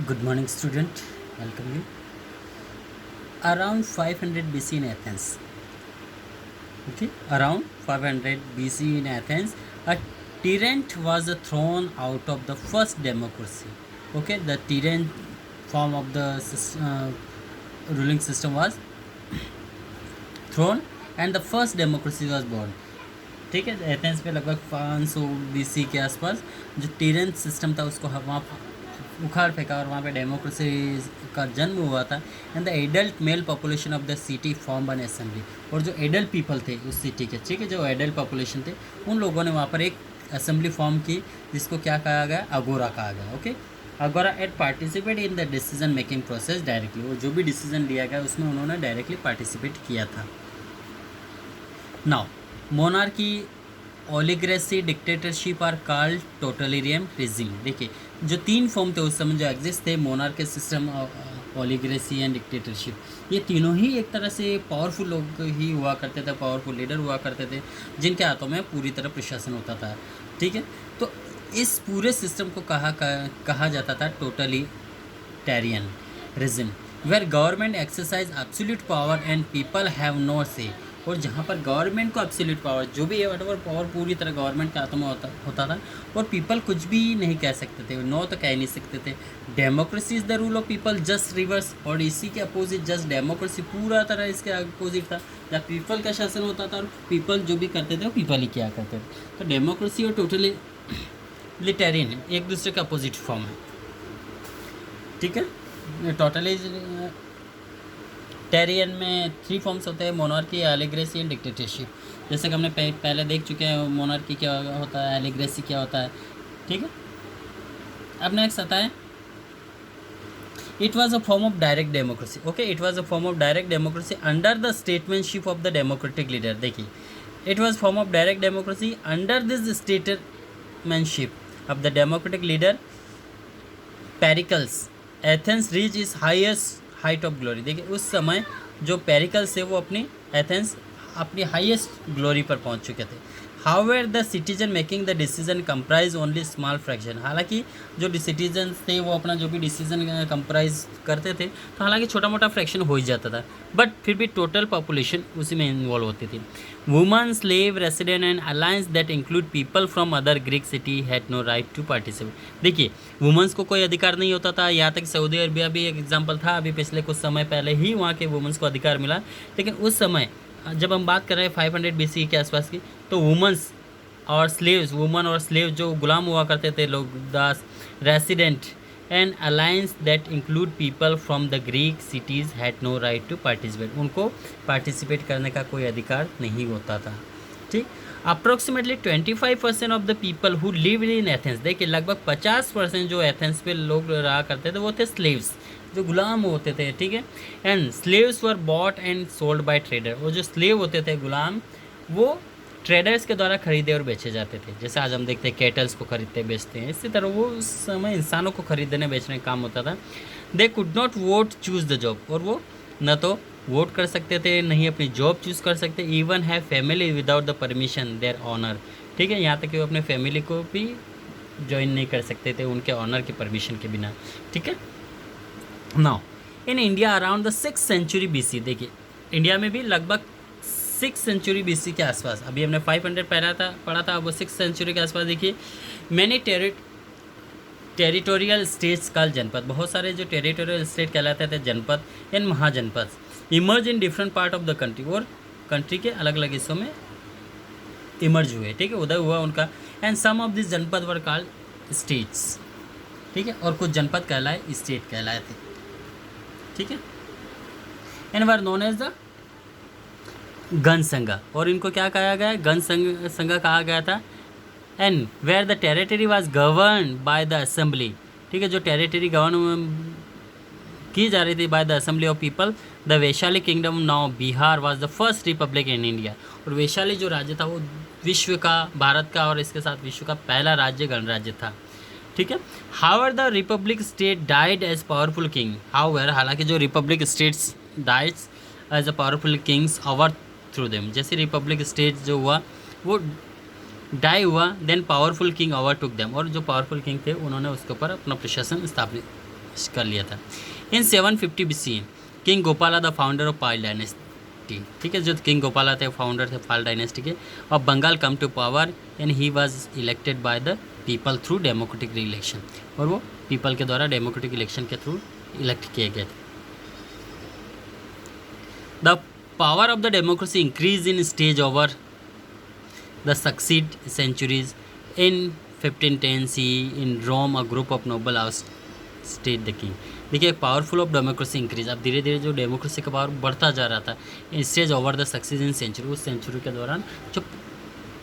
Good morning, student. Welcome you. Around 500 BC in Athens. Okay, around 500 BC in Athens, a tyrant was thrown out of the first democracy. Okay, the tyrant form of the ruling system was thrown, and the first democracy was born. ठीक है, Athens पे लगभग 500 BC के आसपास जो टीरेंट system था उसको वहाँ उखाड़ फेंका और वहाँ पे डेमोक्रेसी का जन्म हुआ था। And the adult mail population of the city form an assembly, और जो एडल्ट पीपल थे उस सिटी के, ठीक है, जो एडल्ट पॉपुलेशन थे उन लोगों ने वहाँ पर एक असेंबली फॉर्म की जिसको क्या कहा गया, अगोरा कहा गया। Okay, agora at participate in the decision making process directly, और जो भी डिसीजन लिया गया उसमें उन्होंने डायरेक्टली पार्टिसिपेट किया था। Now monarchy, oligarchy, dictatorship are called totalitarian regime. देखिए, जो तीन फॉर्म थे उस समय जो एग्जिस्ट थे, मोनार्की सिस्टम, ओलिग्रेसी एंड डिक्टेटरशिप, ये तीनों ही एक तरह से पावरफुल लोग ही हुआ करते थे, पावरफुल लीडर हुआ करते थे जिनके हाथों में पूरी तरह प्रशासन होता था। ठीक है, तो इस पूरे सिस्टम को कहा जाता था totalitarian regime, where government exercise absolute power and people have no say. और जहाँ पर गवर्नमेंट को एब्सोल्यूट पावर, जो भी है वट पावर पूरी तरह गवर्नमेंट के हाथों में होता था, और पीपल कुछ भी नहीं कह सकते थे, नो तो कह नहीं सकते थे। Democracy is the rule of people, just reverse, और इसी के अपोजिट जस्ट डेमोक्रेसी पूरा तरह इसके अपोजिट था, जहाँ पीपल का शासन होता था और पीपल जो भी करते थे वो पीपल ही किया करते थे। तो डेमोक्रेसी और टोटली लिटेरियन एक दूसरे का अपोजिट फॉर्म है। ठीक है, टोटली टेरियन में 3 फॉर्म्स होते हैं, मोनार्की, एलिग्रेसी एंड डिक्टेटरशिप। जैसे कि हमने पहले देख चुके हैं मोनार्की क्या होता है, एलिग्रेसी क्या होता है। ठीक है, अब नेक्स्ट आता है, it was a form of direct democracy. Okay, it was a form of direct democracy under the statesmanship of the democratic leader. देखिए, it was form of direct democracy under this statesmanship of the democratic leader Pericles, Athens reach its highest height of glory. देखिए, उस समय जो Pericles है वो अपनी Athens अपनी highest glory पर पहुंच चुके थे। However the citizen making the decision comprise only small fraction, हालांकि जो सिटीजन थे वो अपना जो भी डिसीजन कंप्राइज करते थे तो हालांकि छोटा मोटा फ्रैक्शन हो ही जाता था, बट फिर भी टोटल पॉपुलेशन उसी में इन्वॉल्व होती थी। Woman, slave, resident and alliance that include people from other Greek city had no right to participate. देखिए, वुमेंस को कोई अधिकार नहीं होता था, यहाँ तक सऊदी अरबिया भी एक एग्जाम्पल था, अभी पिछले कुछ समय पहले ही वहाँ के वुमेंस को अधिकार मिला। लेकिन उस समय जब हम बात कर रहे हैं 500 BC के आसपास की, तो वुमेंस और स्लेव्स, वुमन और स्लेव जो गुलाम हुआ करते थे लोग, दास, resident and alliance that include people from the Greek cities had no right to participate, उनको पार्टिसिपेट करने का कोई अधिकार नहीं होता था। ठीक, approximately 25% of the people who live in Athens, देखिए लगभग 50% जो एथेंस पे लोग रहा करते थे वो थे स्लेव्स, जो गुलाम होते थे। ठीक है, and slaves were bought and sold by trader, वो जो स्लेव होते थे गुलाम, वो ट्रेडर्स के द्वारा खरीदे और बेचे जाते थे। जैसे आज हम देखते हैं कैटल्स को खरीदते बेचते हैं, इसी तरह वो उस समय इंसानों को खरीदने बेचने का काम होता था। They could not vote choose the job, और वो न तो वोट कर सकते थे, नहीं अपनी जॉब चूज़ कर सकते, even have family without the permission their owner. ठीक है, यहाँ तक कि वो अपने फैमिली को भी ज्वाइन नहीं कर सकते थे उनके ऑनर की परमिशन के बिना। ठीक है, now in India around the 6th century BC, देखिए इंडिया में भी लगभग 6th सेंचुरी BC के आसपास, अभी हमने 500 पढ़ा था, वो 6th सेंचुरी के आसपास देखिए, मैंने टेरिटोरियल स्टेट्स कॉल्ड जनपद, बहुत सारे जो टेरिटोरियल स्टेट कहलाते थे janapada and mahajanapada, emerge in different part of the country, और कंट्री के अलग अलग हिस्सों में इमर्ज हुए। ठीक है, उदय हुआ उनका, एंड सम ऑफ दिस जनपद वर कॉल्ड स्टेट्स। ठीक है, और कुछ जनपद कहलाए स्टेट कहलाए थे। ठीक है, and were known as the Gana Sangha, और इनको क्या कहा गया है, गण संघा कहा गया था। And where the territory was govern by the assembly, ठीक है, जो टेरिटरी गवर्न की जा रही थी by the assembly of people, the Vaishali kingdom now Bihar was the first republic in India, और वैशाली जो राज्य था वो विश्व का, भारत का और इसके साथ विश्व का पहला राज्य गणराज्य था। ठीक है, however the republic state died as powerful king, however हालांकि जो republic states died as a powerful kings overthrew them, जैसे रिपब्लिक स्टेट जो हुआ वो डाई हुआ, then powerful king overtook them, और जो पावरफुल किंग थे उन्होंने उसके ऊपर अपना प्रशासन कर लिया था। इन 750 BC king Gopala the founder of Pal dynasty, ठीक है, जो किंग गोपाला थे फाउंडर थे पाल डायनेस्टी के, और Bengal come to power and he was elected by the people through democratic election, और वो पीपल के द्वारा डेमोक्रेटिक इलेक्शन के थ्रू इलेक्ट किए गए थे। The power of the democracy increase in stage over the succeed centuries. In 1510 CE in Rome a group of noble state the king. देखिए, powerful of democracy increase, अब धीरे धीरे जो democracy का पावर बढ़ता जा रहा था, stage over the succeed in century, उस सेंचुरी के दौरान जो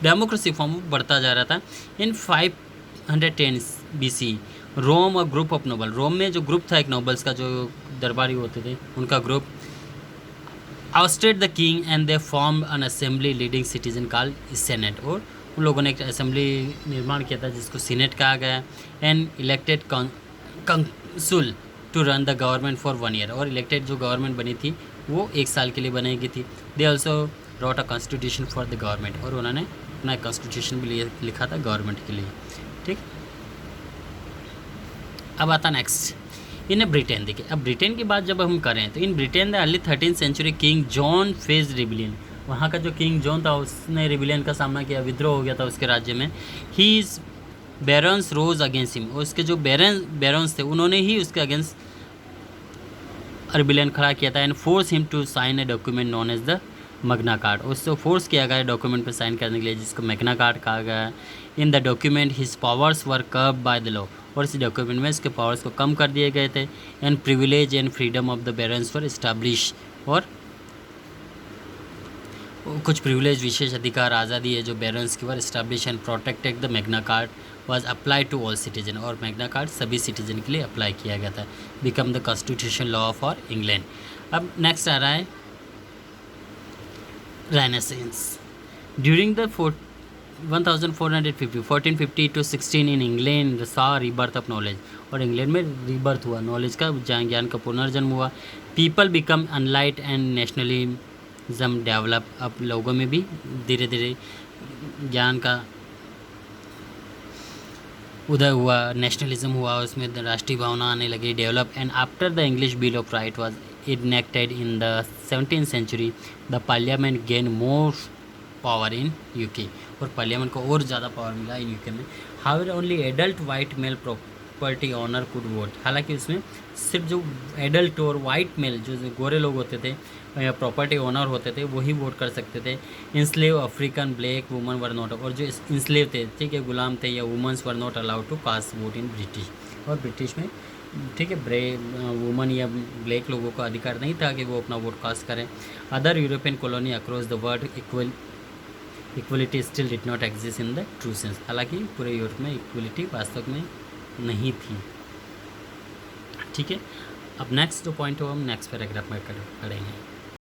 डेमोक्रेसी फॉर्म बढ़ता जा रहा था। In 510 BC Rome a group of noble, Rome में जो ग्रुप था एक नोबल्स का, जो दरबारी होते थे उनका group, ousted the king and they formed an assembly leading citizen called senate, और उन लोगों ने एक असेंबली निर्माण किया था जिसको सीनेट कहा गया, and elected consul to run the government for 1 year, और इलेक्टेड जो गवर्नमेंट बनी थी वो 1 साल के लिए बनाई गई थी। They also wrote a constitution for the government, और उन्होंने अपना कॉन्स्टिट्यूशन भी लिखा था गवर्नमेंट के लिए, ठीक। अब आता नेक्स्ट इन ब्रिटेन। देखिए, अब ब्रिटेन की बात जब हम करें तो in Britain the early 13th century king John phase rebellion, वहाँ का जो किंग जॉन था उसने रिबिलियन का सामना किया, विद्रोह हो गया था उसके राज्य में। He is barons rose against him, और उसके जो बैरन्स थे उन्होंने ही उसके अगेंस्ट रिबिलियन खड़ा किया था, and force him to sign a document known as the Magna Carta, उससे फोर्स किया गया डॉक्यूमेंट पर साइन करने के लिए जिसको मैग्ना कार्टा कहा गया। In the document his powers were curved by the law, और इस डॉक्यूमेंट में इसके पावर्स को कम कर दिए गए थे। And privilege and freedom of the barons were establish, और कुछ प्रिविलेज विशेष अधिकार आज़ादी है जो बैरन्स की war establish, and protected the Magna Carta was apply to all citizen, और मैग्ना कार्टा सभी सिटीजन के लिए अप्लाई किया गया था। Become the constitution law for England. अब नेक्स्ट आ रहा है renaissance. During the 1450 to 16 in England saw rebirth of knowledge, और इंग्लैंड में रीबर्थ हुआ, नॉलेज का ज्ञान का पुनर्जन्म हुआ। People become enlight and nationalism develop, अब लोगों में भी धीरे धीरे ज्ञान का उदय हुआ, नेशनलिज्म हुआ, उसमें राष्ट्रीय भावना आने लगी, develop. And after the English bill of right was enacted in the 17th century, the parliament gained more power in UK, और पार्लियामेंट को और ज़्यादा पावर मिला इन यूके में। However only adult white male property owner could vote, हालांकि उसमें सिर्फ जो एडल्ट और वाइट मेल जो गोरे लोग होते थे या प्रॉपर्टी ओनर होते थे वही वोट कर सकते थे। Enslave African black woman were not, और जो इंस्लेव थे, ठीक है, गुलाम थे या womens were not allowed to cast vote in British, और ब्रिटिश में, ठीक है, वुमन या ब्लैक लोगों को अधिकार नहीं था कि वो अपना वोट कास्ट करें। Other European colony across the world equality still did not exist in the true sense, हालांकि पूरे यूरोप में इक्वलिटी वास्तव में नहीं थी, ठीक है। अब नेक्स्ट जो पॉइंट हो हम नेक्स्ट पैराग्राफ में पढ़ेंगे।